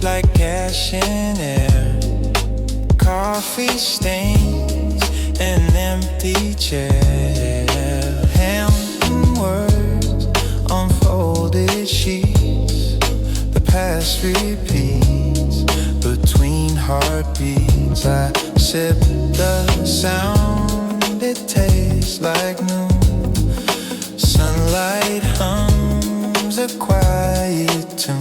Like gas in air, coffee stains, an empty chair, handwritten words, unfolded sheets. The past repeats between heartbeats. I sip the sound, it tastes like noon. Sunlight hums a quiet tune.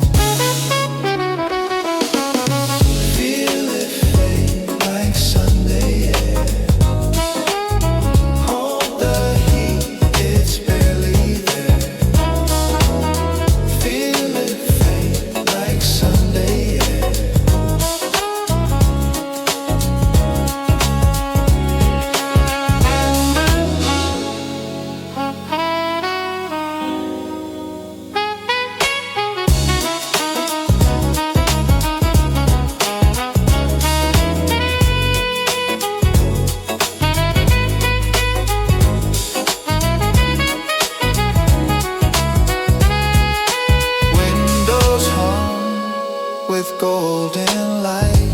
Golden light,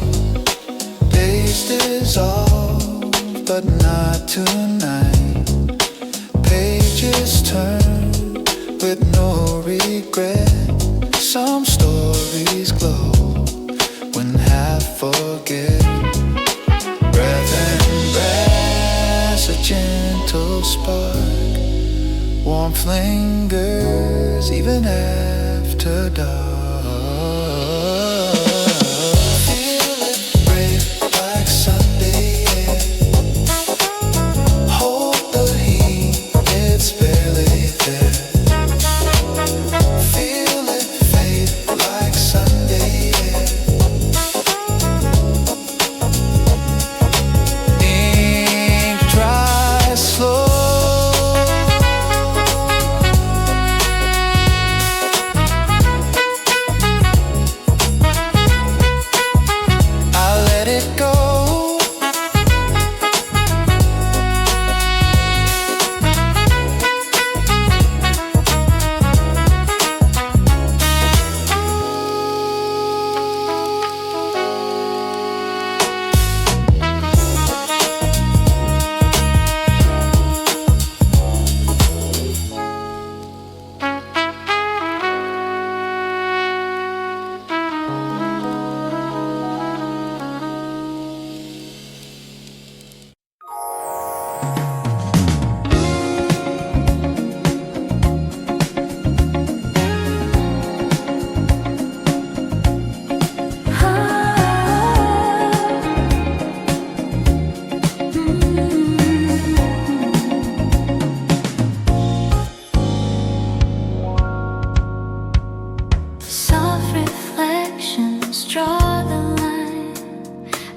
days dissolve, but not tonight. Pages turn with no regret. Some stories glow when half forget. Breath and brass, a gentle spark. Warmth lingers even after dark.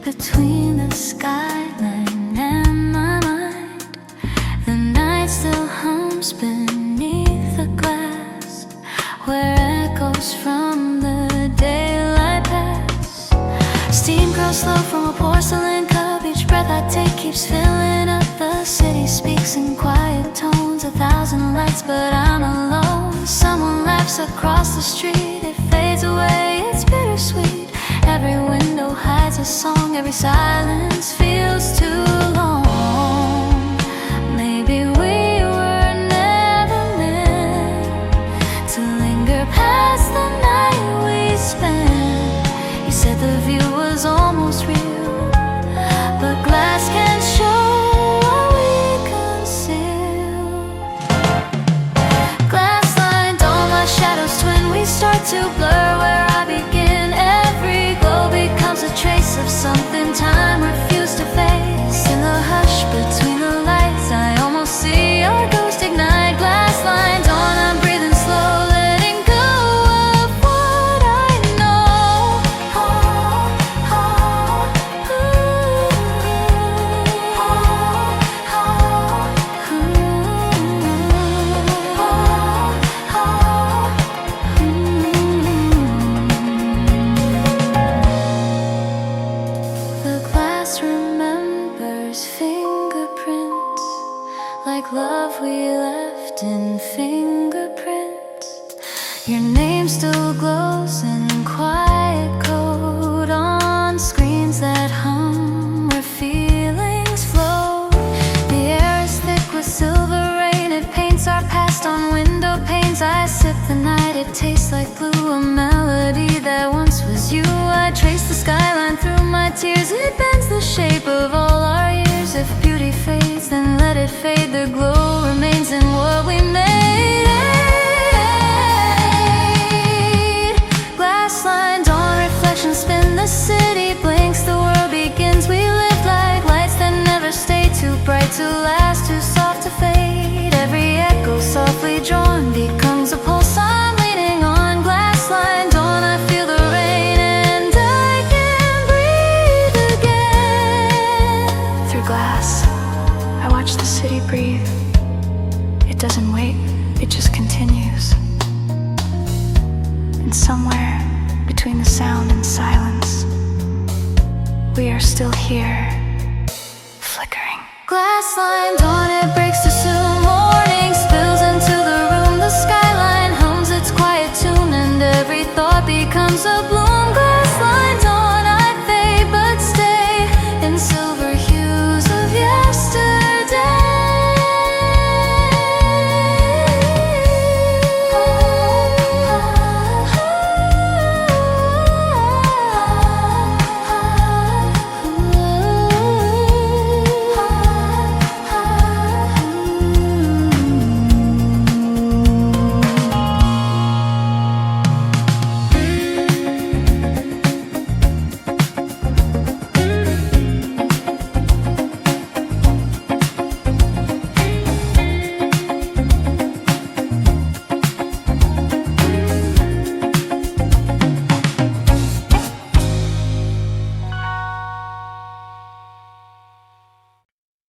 Between the skyline and my mind, the night still hums beneath the glass, where echoes from the daylight pass. Steam grows slow from a porcelain cup. Each breath I take keeps filling up. The city speaks in quiet tones, 1,000 lights, but I'm alone. Someone laughs across the street, it fades away, it's bittersweet. Every window hides a song, every silence feels too long. Maybe we were never meant to linger past the night we spent. You said the view was almost real, but glass can't show what we conceal. Glassline dawn, my shadows twin, we start to blur where I begin. Every glow becomes a trace of something time refused to face. In the hush between the lights, I almost see our ghost ignite. Glassline dawn, I'm breathing slow, letting go of what I know. like love we left in fingerprints. Your name still glows in quiet code on screens that hum where feelings flow. The air is thick with silver rain, it paints our past on window panes. I sip the night, it tastes like blue, a melody that once was you. I trace the skyline through my tears, it bends the shape of all our years. If beauty fades, then let it fade, the glow remains in what we made. Glassline dawn, reflections spin, the city blinks, the world begins. We live like lights that never stay, too bright to last, too soft to fade. Every echo softly drawn becomes a pulse I'm leaning on. Glassline dawn, I feel the rain and I can breathe again. Through glass, I watch the city breathe. It doesn't wait, it just continues. And somewhere between the sound and silence, we are still here, flickering. Glassline dawn, it breaks too soon. Morning spills into the room. The skyline hums its quiet tune, and every thought becomes a bloom. Glassline dawn, I fade but stay in silver hues of yesterday.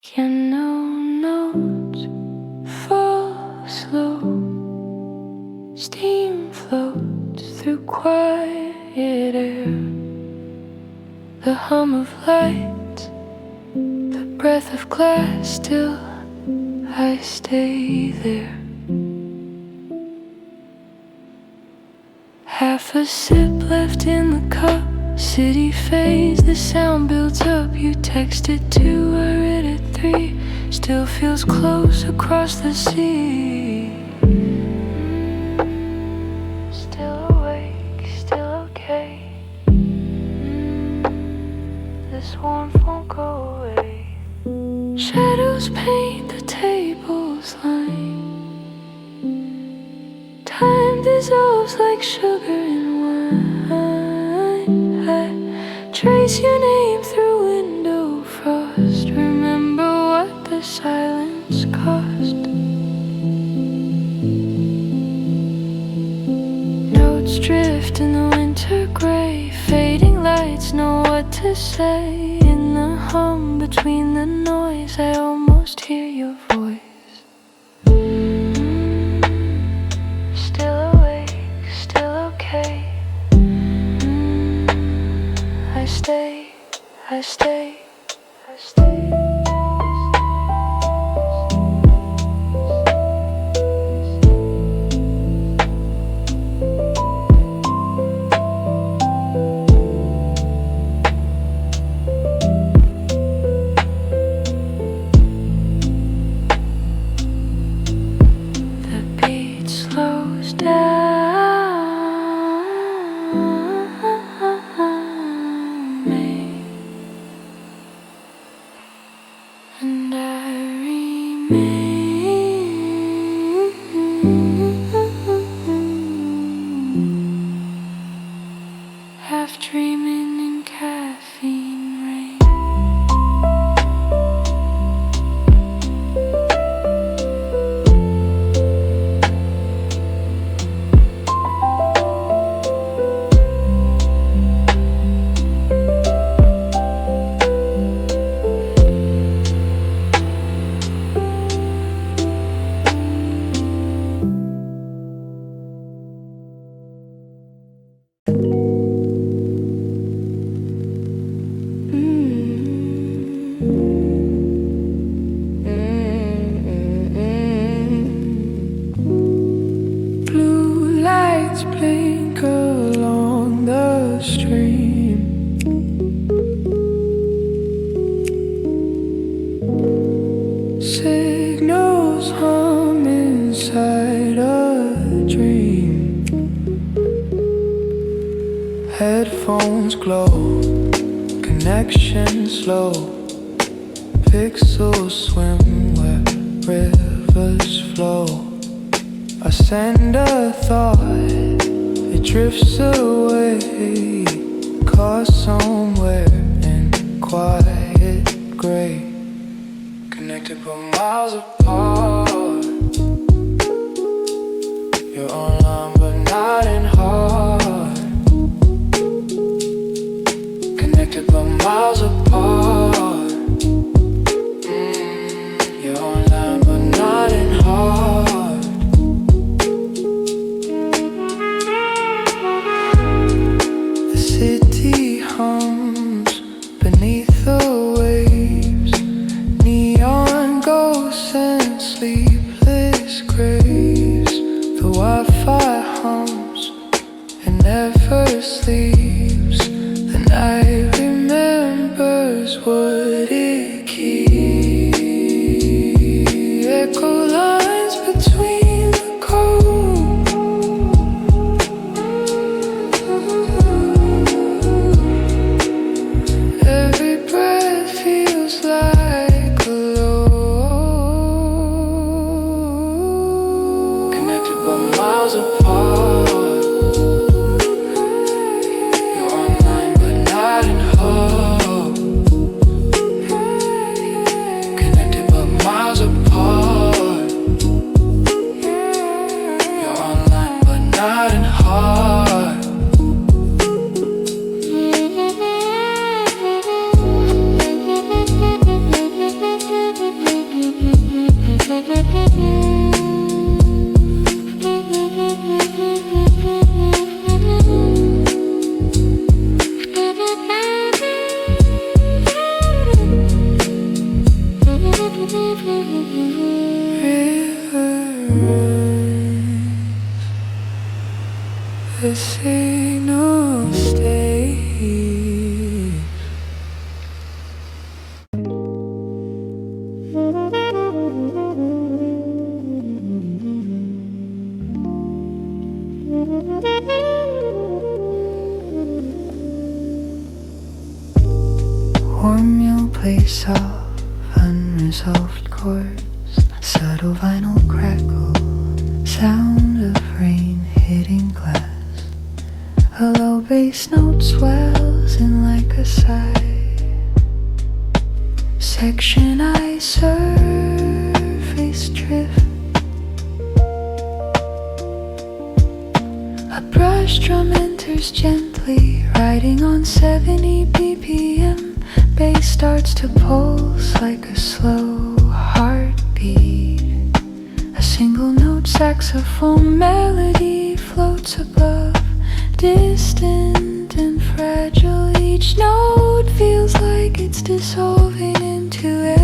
Piano notes fall slow, steam floats through quiet air. The hum of light, the breath of glass, still I stay there. Half a sip left in the cup, city fades, the sound builds up. You texted 2, I read at 3, still feels close across the sea. Still awake, still okay. This warmth won't go away. Shadows paint the tables line, time dissolves like sugar in wine. I trace your name through window frost, remember what the silence cost. Notes drift in the winter gray, fading lights know what to say. In the hum between the noise, I almost hear your voice. Still awake, still okay. I stay, I stay, I stay. phones glow, connections slow, pixels swim where rivers flow. I send a thought, it drifts away, caught somewhere in quiet gray, connected but miles apart. You're online but not in heart, connected but miles apart. You're online but not in heart. The city hums beneath the waves, neon ghosts and sleepless graves. The Wi-Fi hums and never sleeps. The night remembers what it keeps. Echo lines between the cold. Every breath feels like a load. Connected but miles apart. You're online but not in hope. Connected but miles apart. You're online but not in heart. The signal stays. Warm your place off, unresolved chords, subtle vinyl crackle, sound of rain hitting glass. A low bass note swells in like a sigh. Section I surface drift. A brush drum enters gently, riding on 70 BPM. Bass starts to pulse like a slow heartbeat. A single note saxophone melody floats above, distant and fragile. Each note feels like it's dissolving into air.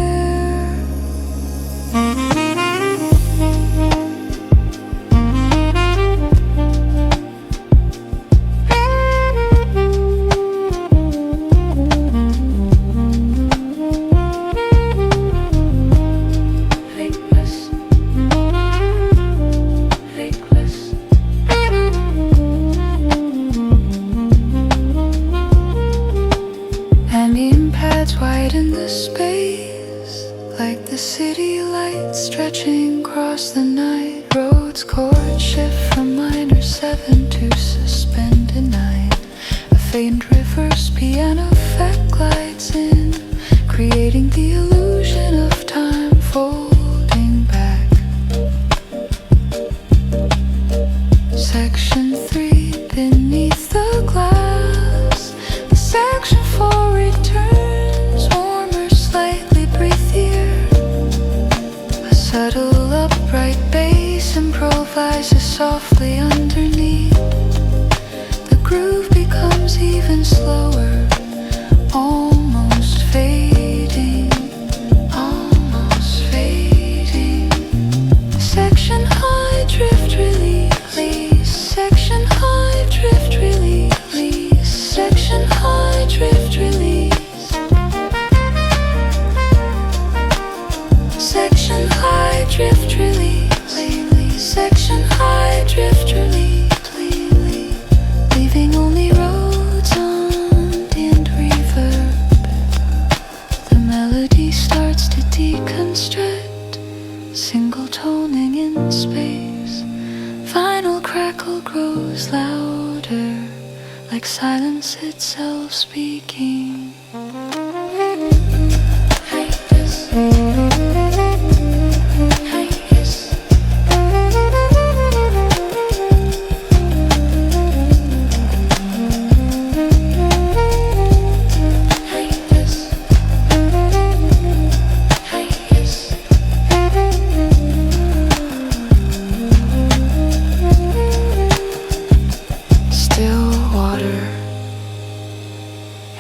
Widen the space like the city lights stretching across the night. Roads chords shift from minor 7 to suspended 9. A faint reverse piano effect glides in, creating the illusion of time folding back. Section 3 beneath the glass. The section 4 returns, warmer, slightly breathier. A subtle upright bass improvises softly underneath. The groove becomes even slower, almost fading, almost fading. Section high drift release. Section high drift release. Section high drift release. Section high drift release. Section high drift release. Leaving only roads on droning in space. Final crackle grows louder, like silence itself speaking.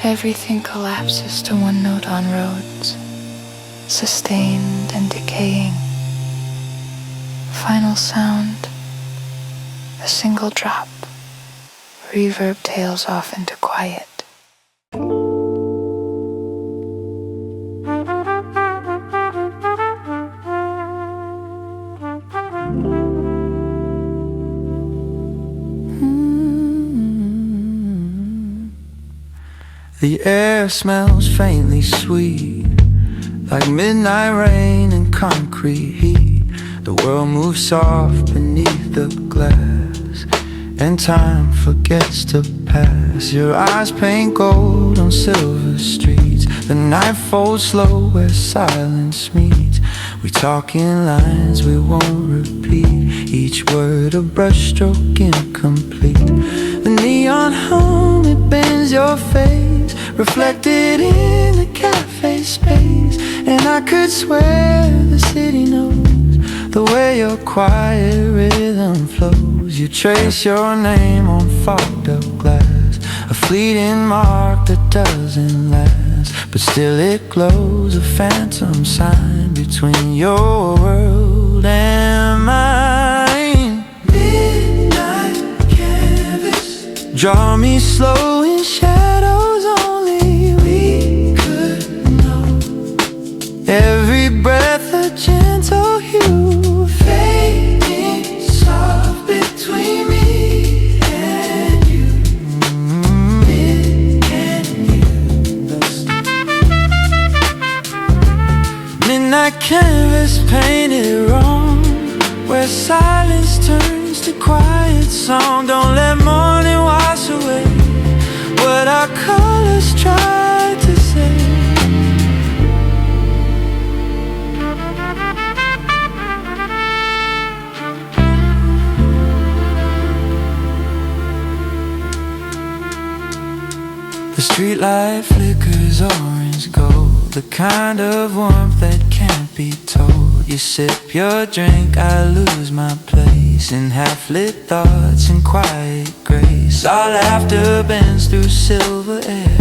Everything collapses to one note on roads, sustained and decaying. Final sound, a single drop. Reverb tails off into quiet. The air smells faintly sweet, like midnight rain and concrete heat. The world moves soft beneath the glass, and time forgets to pass. Your eyes paint gold on silver streets. The night folds slow where silence meets. We talk in lines we won't repeat, each word a brushstroke incomplete. The neon hum, it bends your face, reflected in the cafe space. And I could swear the city knows the way your quiet rhythm flows. You trace your name on fogged up glass, a fleeting mark that doesn't last, but still it glows, a phantom sign between your world and mine. Midnight canvas, draw me slow in shadows only we could know. Every breath a gentle hue, fading soft between me and you. Me and you. Midnight canvas painted wrong, where silence turns to quiet song. Don't let morning wash away what our colors try to say. The streetlight flickers orange gold, the kind of warmth that can't be told. You sip your drink, I lose my place in half-lit thoughts and quiet grace. Our laughter bends through silver air,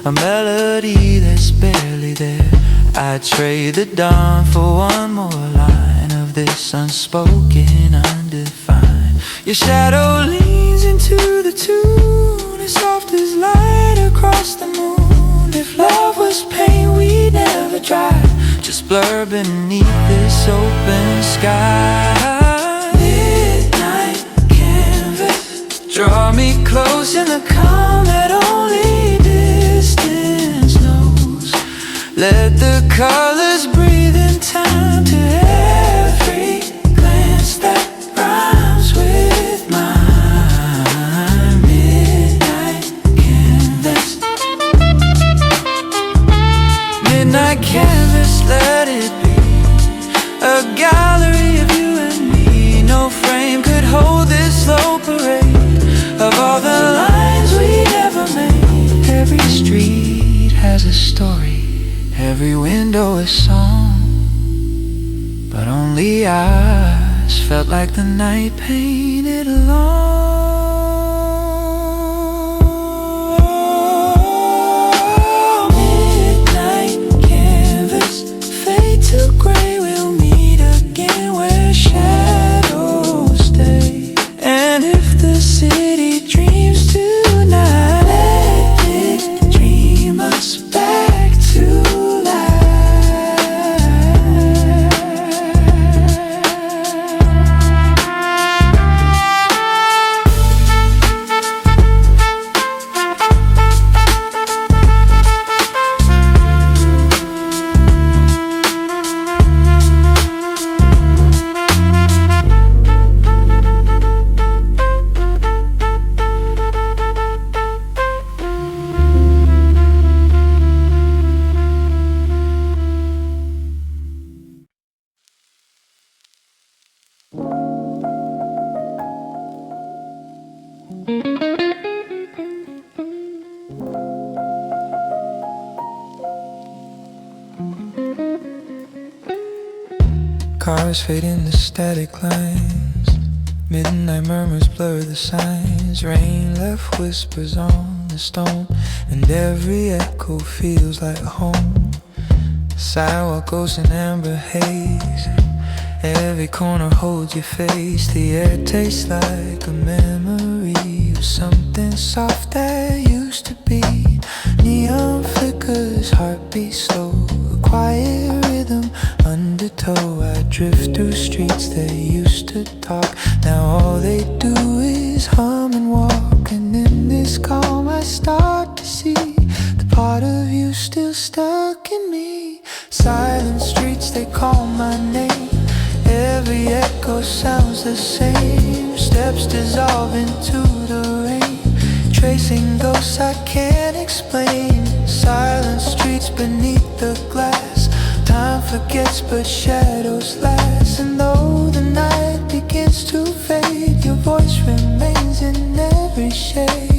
a melody that's barely there. I trade the dawn for one more line of this unspoken, undefined. Your shadow leans into the tune, as soft as light across the moon. If love was pain, we'd never try, just blur beneath this open sky. Midnight canvas, draw me close in the calm that only distance knows. Let the colors breathe in time to every glance that rhymes with mine. Midnight canvas, midnight canvas, let it be a gallery of you and me. No frame could hold this slow parade of all the lines we ever made. Every street has a story, every window a song, but only ours felt like the night painted along. Midnight canvas, fade to gray, we'll meet again where shadows stay. And if the city dreams tonight, let it dream us back to life. Stars fade into static lines. Midnight murmurs blur the signs. Rain left whispers on the stone, and every echo feels like home. Sidewalk goes in amber haze. Every corner holds your face. The air tastes like a memory of something soft that used to be. Neon flickers, heartbeat slow, a quiet rhythm undertow. I drift through streets that used to talk. Now all they do is hum and walk. And in this calm I start to see the part of you still stuck in me. Silent streets, they call my name. Every echo sounds the same. Steps dissolve into the rain, tracing ghosts I can't explain. Silent streets beneath the glass. Time forgets but shadows last. And though the night begins to fade, your voice remains in every shade.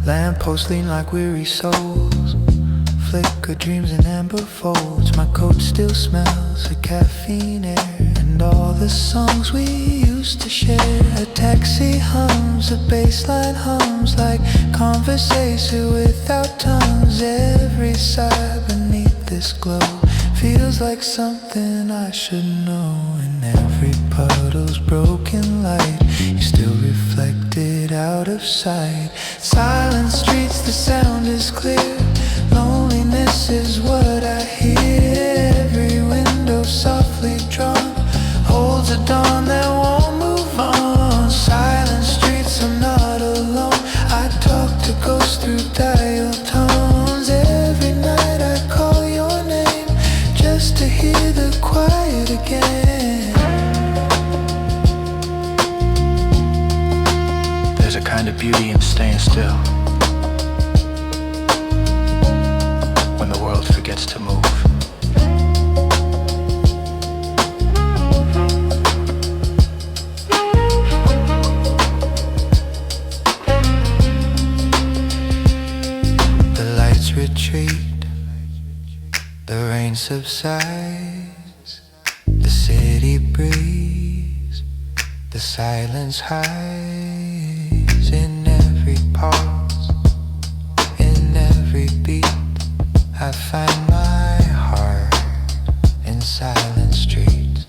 Lampposts lean like weary souls. Flicker dreams in amber folds. My coat still smells of caffeine air, and all the songs we used to share. A taxi hums, a bassline hums, like conversation without tongues. Every sigh beneath this glow feels like something I should know. And every puddle's broken light, you're still reflected out of sight. Silent streets, the sound is clear. Loneliness is what I hear. Every window softly drawn holds a dawn that won't move on. Silent streets, I'm not alone. I talk to ghosts through dial tones. Every night I call your name just to hear the quiet again. There's a kind of beauty in staying still when the world forgets to move. The lights retreat, the rain subsides, the city breathes, the silence hides. In every pause, in every beat, I find my heart in silent streets.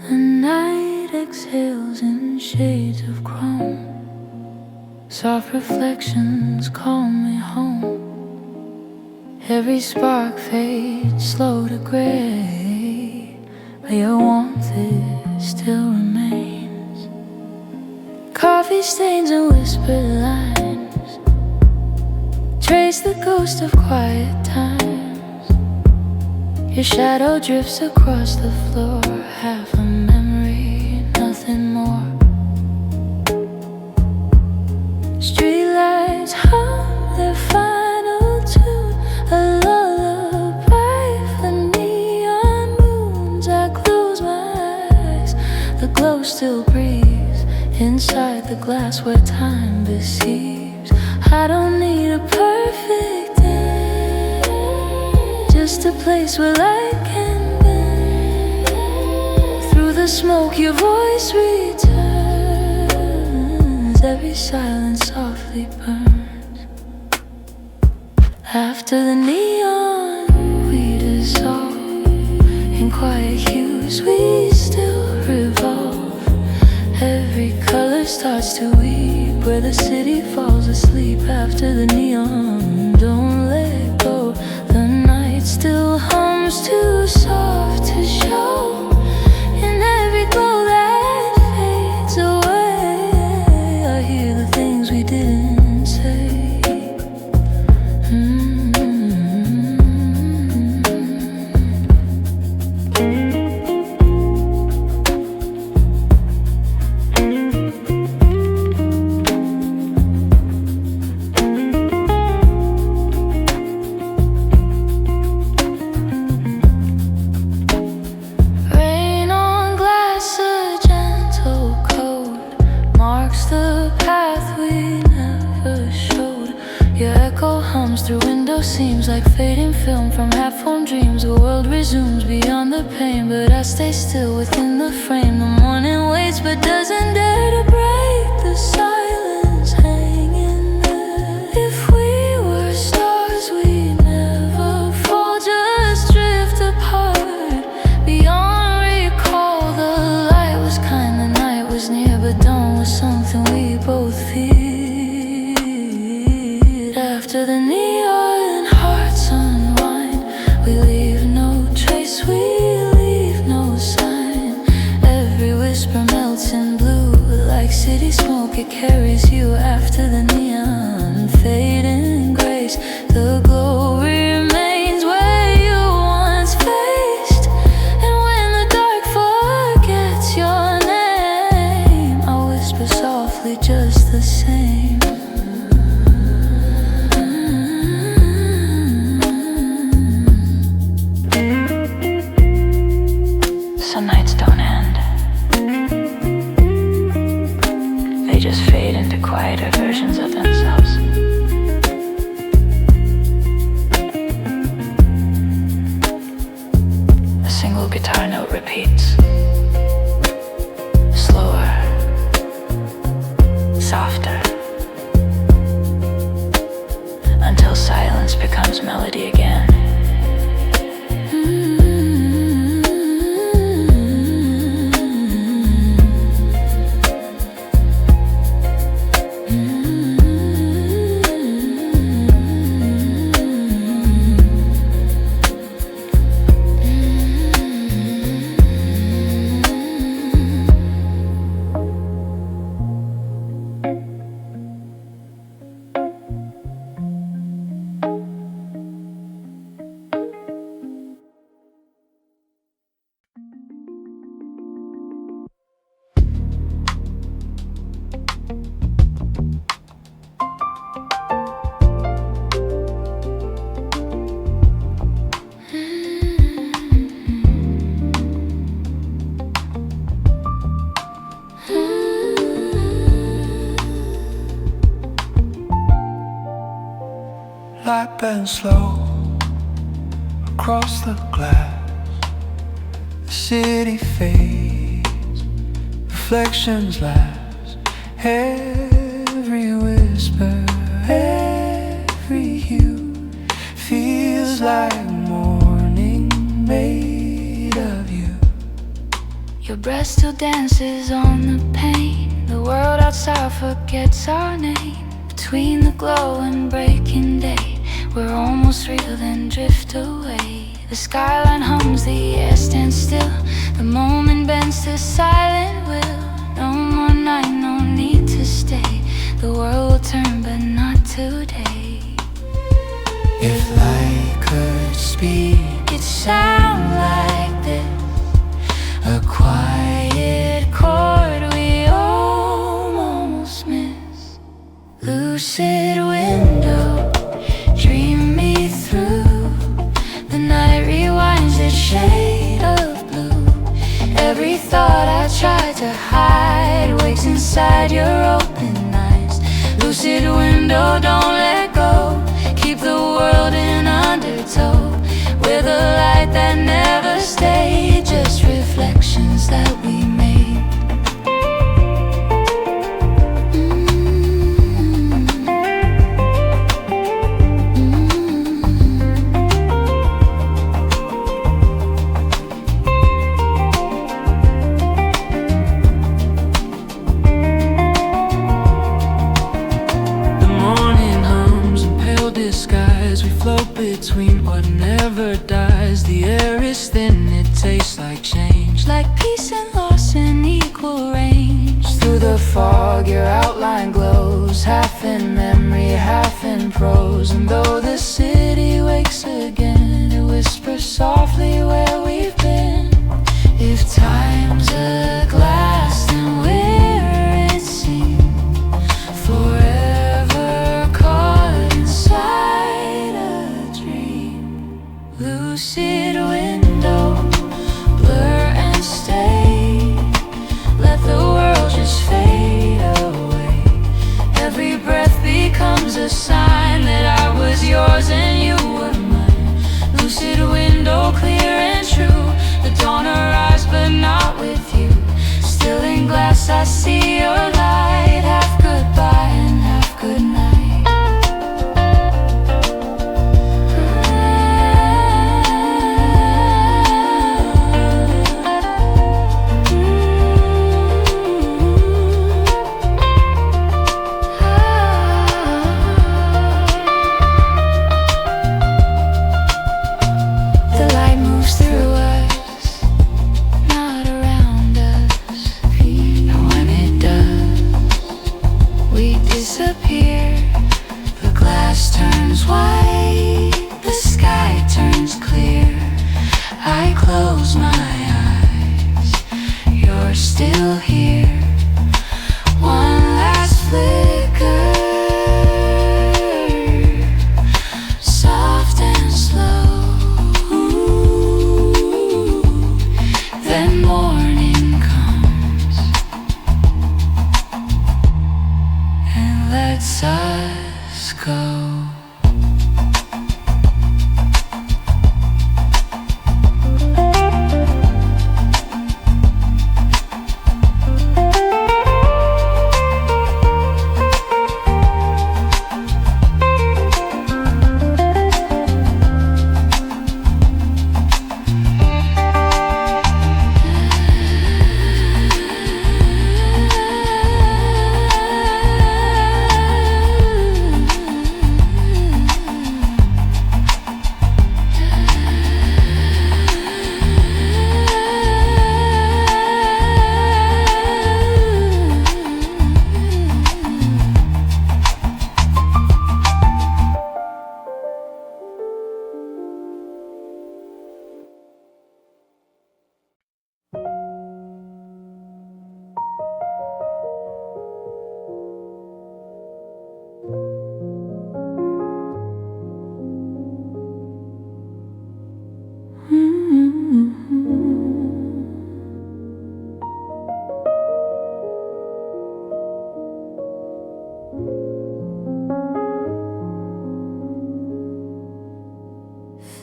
The night exhales in shades of chrome. Soft reflections call me home. Every spark fades slow to gray, but your warmth still remains. Coffee stains and whispered lines trace the ghost of quiet times. Your shadow drifts across the floor, half a memory, nothing more. Streetlights hum their final tune, a lullaby for neon moons. I close my eyes, the glow still breathes inside the glass where time deceives. I don't need a perfect end, just just a place where light can bend. Through the smoke your voice returns. Every silence softly burns. After the neon we dissolve. In quiet hues we still revolve. Every color starts to weep where the city falls asleep. After the neon, don't let go. The night still hums too soft to show. In every glow that fades away, I hear the things we didn't say. Seems like fading film from half-formed dreams. The world resumes beyond the pain, but I stay still within the frame. The morning waits but doesn't dare to break the silence hanging there. If we were stars we'd never fall, just drift apart beyond recall. The light was kind, the night was near, but dawn was something we both feared. After the neon hearts unwind, we leave no trace, we leave no sign. Every whisper melts in blue like city smoke, it carries you. After the neon fading grace, the glow remains where you once faced. And when the dark forgets your name, I'll whisper softly just the same. Some nights don't end. They just fade into quieter versions of themselves. A single guitar note repeats. Slower. Softer. Until silence becomes melody again. Light bends slow across the glass. The city fades, reflections last. Every whisper, every hue feels like morning made of you. Your breath still dances on the pain. The world outside forgets our name. Between the glow and breaking day, we're almost real then drift away. The skyline hums, the air stands still. The moment bends to silent will. No more night, no need to stay. The world will turn but not today. If light could speak, It sound like this. A quiet chord we almost miss. Lucid window, dream me through. The night rewinds its shade of blue. Every thought I tried to hide wakes inside your open eyes. Lucid window, don't let go. Keep the world in undertow, where We're the light that never stayed, just reflections that we made. Between what never dies, the air is thin, it tastes like change, like peace and loss in equal range. Through the fog your outline glows, half in memory, half in prose. And though the city wakes again, it whispers softly where we've been. If time's a glass, then we're it seems forever caught inside a dream. Lucid window, blur and stay, let the world just fade away. Every breath becomes a sign that I was yours and you were mine. Lucid window, clear and true, the dawn arrives but not with you. Still in glass I see your light, half goodbye and half goodnight.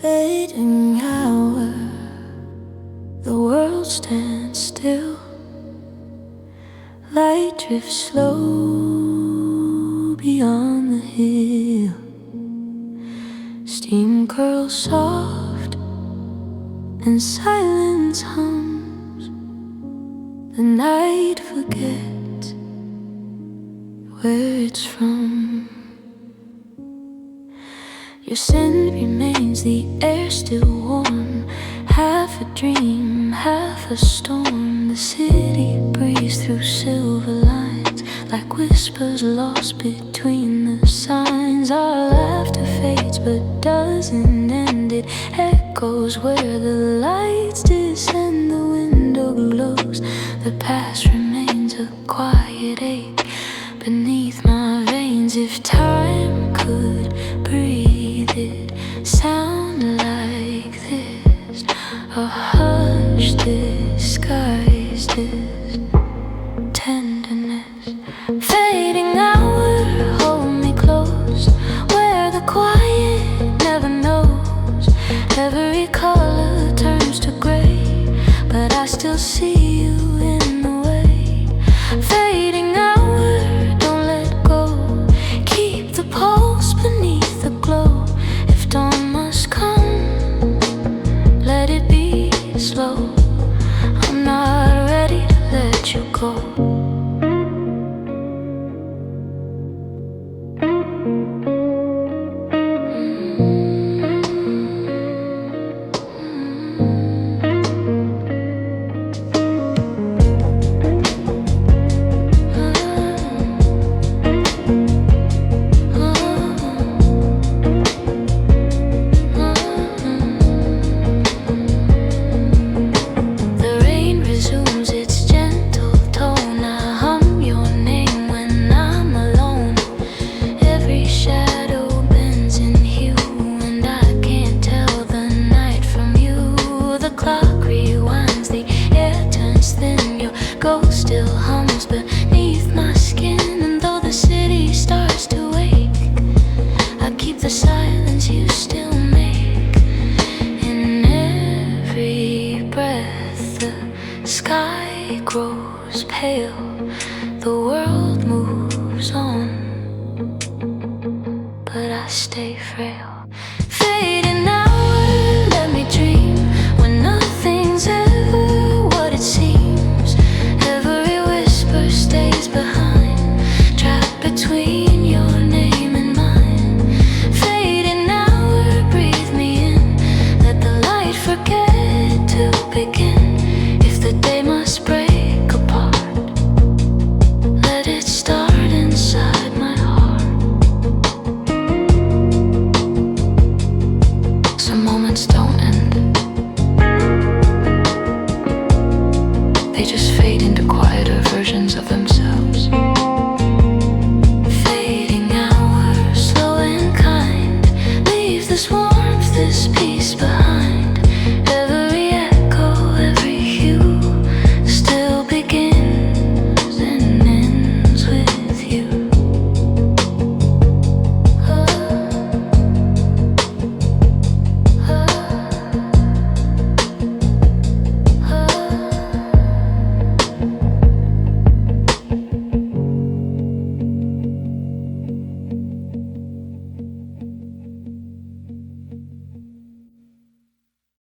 Fading hour, the world stands still. Light drifts slow beyond the hill. Steam curls soft and silence hums. The night forgets where it's from. Your scent remains, the air still warm. Half a dream, half a storm. The city breathes through silver lines, like whispers lost between the signs. Our laughter fades but doesn't end. It echoes where the lights descend. The window glows, the past remains a quiet ache beneath my veins. If time could breathe, it sound like this, a hush disguised as tenderness. Fading hour, hold me close, where the quiet never knows. Every still see you in the way. Fading hour, don't let go. Keep the pulse beneath the glow. If dawn must come, let it be slow. I'm not ready to let you go. Still hums beneath my skin, and though the city starts to wake, I keep the silence you still make. In every breath the sky grows pale, the world moves on, but I stay frail.